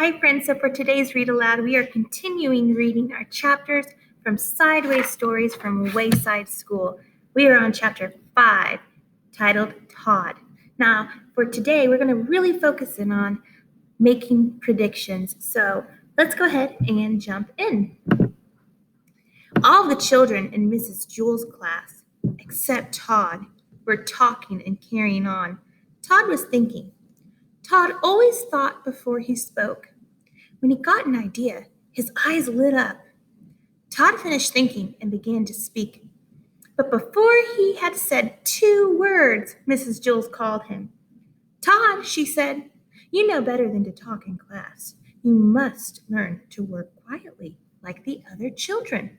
Hi friends, so for today's Read Aloud, we are continuing reading our chapters from Sideways Stories from Wayside School. We are on chapter 5, titled Todd. Now, for today, we're going to really focus in on making predictions. So let's go ahead and jump in. All the children in Mrs. Jewell's class, except Todd, were talking and carrying on. Todd was thinking. Todd always thought before he spoke. When he got an idea, his eyes lit up. Todd finished thinking and began to speak. But before he had said 2 words, Mrs. Jules called him. Todd, she said, you know better than to talk in class. You must learn to work quietly, like the other children.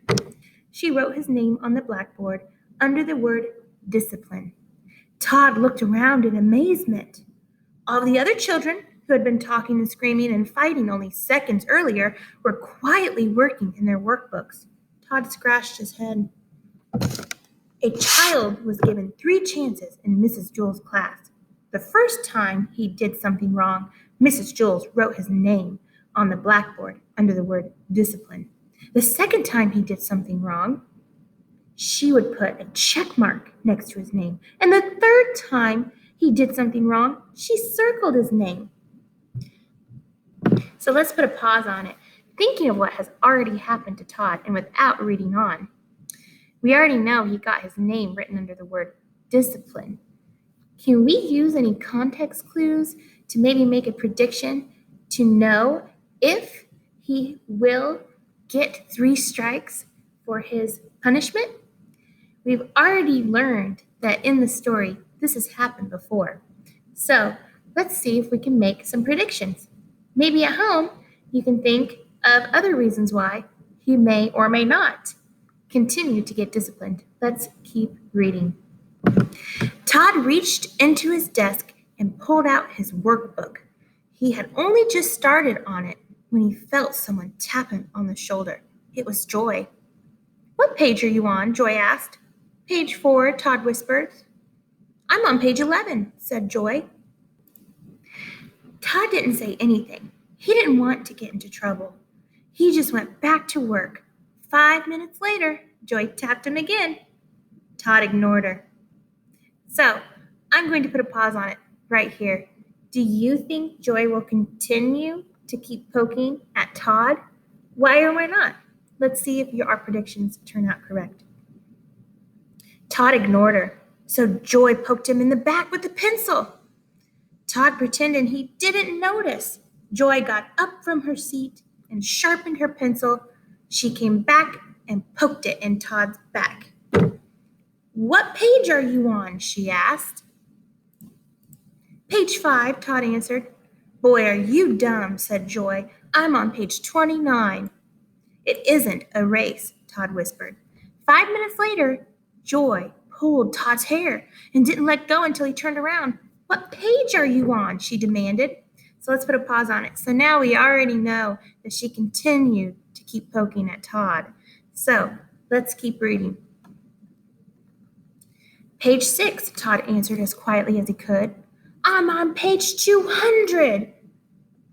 She wrote his name on the blackboard under the word discipline. Todd looked around in amazement. All the other children who had been talking and screaming and fighting only seconds earlier were quietly working in their workbooks. Todd scratched his head. A child was given 3 chances in Mrs. Jewell's class. The first time he did something wrong, Mrs. Jules wrote his name on the blackboard under the word discipline. The second time he did something wrong, she would put a check mark next to his name. And the third time he did something wrong, she circled his name. So let's put a pause on it, thinking of what has already happened to Todd and without reading on. We already know he got his name written under the word discipline. Can we use any context clues to maybe make a prediction to know if he will get 3 strikes for his punishment? We've already learned that in the story, this has happened before. So let's see if we can make some predictions. Maybe at home, you can think of other reasons why he may or may not continue to get disciplined. Let's keep reading. Todd reached into his desk and pulled out his workbook. He had only just started on it when he felt someone tap him on the shoulder. It was Joy. What page are you on? Joy asked. Page 4, Todd whispered. I'm on page 11, said Joy. Todd didn't say anything. He didn't want to get into trouble. He just went back to work. 5 minutes later, Joy tapped him again. Todd ignored her. So, I'm going to put a pause on it right here. Do you think Joy will continue to keep poking at Todd? Why or why not? Let's see if our predictions turn out correct. Todd ignored her, so Joy poked him in the back with a pencil. Todd pretended he didn't notice. Joy got up from her seat and sharpened her pencil. She came back and poked it in Todd's back. What page are you on? She asked. Page 5, Todd answered. Boy, are you dumb, said Joy. I'm on page 29. It isn't a race, Todd whispered. 5 minutes later, Joy pulled Todd's hair and didn't let go until he turned around. What page are you on? She demanded. So let's put a pause on it. So now we already know that she continued to keep poking at Todd. So let's keep reading. Page 6, Todd answered as quietly as he could. I'm on page 200,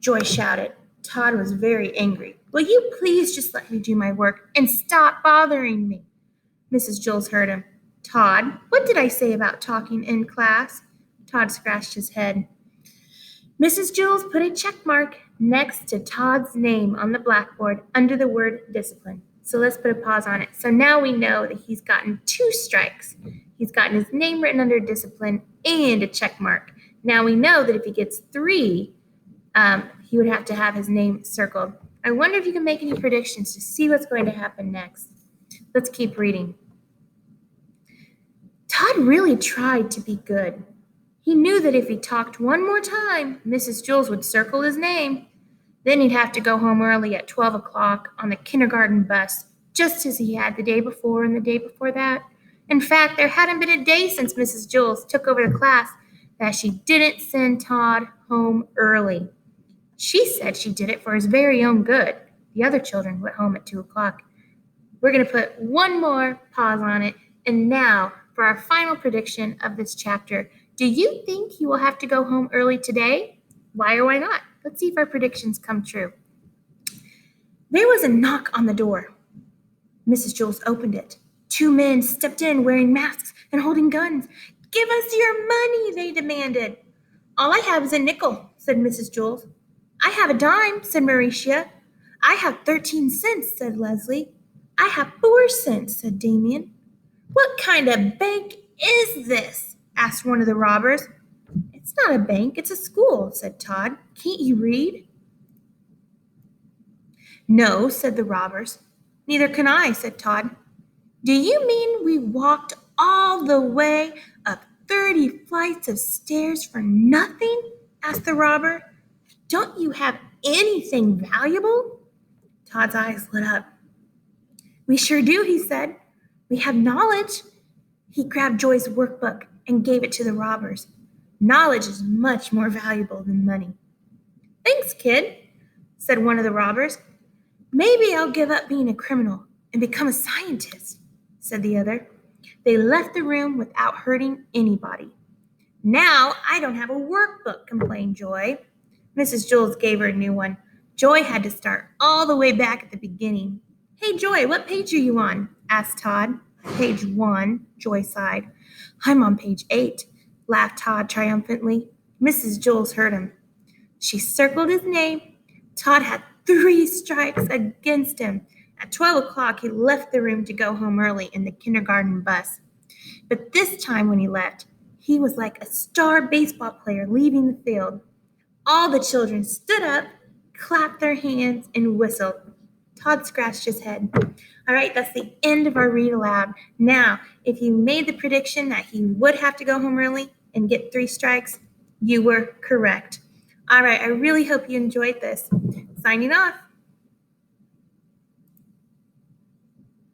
Joy shouted. Todd was very angry. Will you please just let me do my work and stop bothering me? Mrs. Jules heard him. Todd, what did I say about talking in class? Todd scratched his head. Mrs. Jules put a check mark next to Todd's name on the blackboard under the word discipline. So let's put a pause on it. So now we know that he's gotten 2 strikes. He's gotten his name written under discipline and a check mark. Now we know that if he gets 3, he would have to have his name circled. I wonder if you can make any predictions to see what's going to happen next. Let's keep reading. Todd really tried to be good. He knew that if he talked one more time, Mrs. Jules would circle his name. Then he'd have to go home early at 12 o'clock on the kindergarten bus, just as he had the day before and the day before that. In fact, there hadn't been a day since Mrs. Jules took over the class that she didn't send Todd home early. She said she did it for his very own good. The other children went home at 2 o'clock. We're going to put one more pause on it. And now for our final prediction of this chapter. Do you think he will have to go home early today? Why or why not? Let's see if our predictions come true. There was a knock on the door. Mrs. Jules opened it. 2 men stepped in wearing masks and holding guns. "Give us your money," they demanded. "All I have is a nickel," said Mrs. Jules. "I have a dime," said Mauricia. "I have 13 cents, said Leslie. "I have 4 cents, said Damien. "What kind of bank is this?" asked one of the robbers. "It's not a bank, it's a school," said Todd. "Can't you read?" "No," said the robbers. "Neither can I," said Todd. "Do you mean we walked all the way up 30 flights of stairs for nothing?" asked the robber. "Don't you have anything valuable?" Todd's eyes lit up. "We sure do," he said. "We have knowledge." He grabbed Joy's workbook and gave it to the robbers. "Knowledge is much more valuable than money." "Thanks, kid," said one of the robbers. "Maybe I'll give up being a criminal and become a scientist," said the other. They left the room without hurting anybody. "Now I don't have a workbook," complained Joy. Mrs. Jules gave her a new one. Joy had to start all the way back at the beginning. "Hey, Joy, what page are you on?" asked Todd. "Page 1, Joy sighed. "I'm on page 8, laughed Todd triumphantly. Mrs. Jules heard him. She circled his name. Todd had 3 strikes against him. At 12 o'clock, he left the room to go home early in the kindergarten bus. But this time when he left, he was like a star baseball player leaving the field. All the children stood up, clapped their hands, and whistled. Todd scratched his head. All right, that's the end of our read aloud. Now, if you made the prediction that he would have to go home early and get 3 strikes, you were correct. All right, I really hope you enjoyed this. Signing off.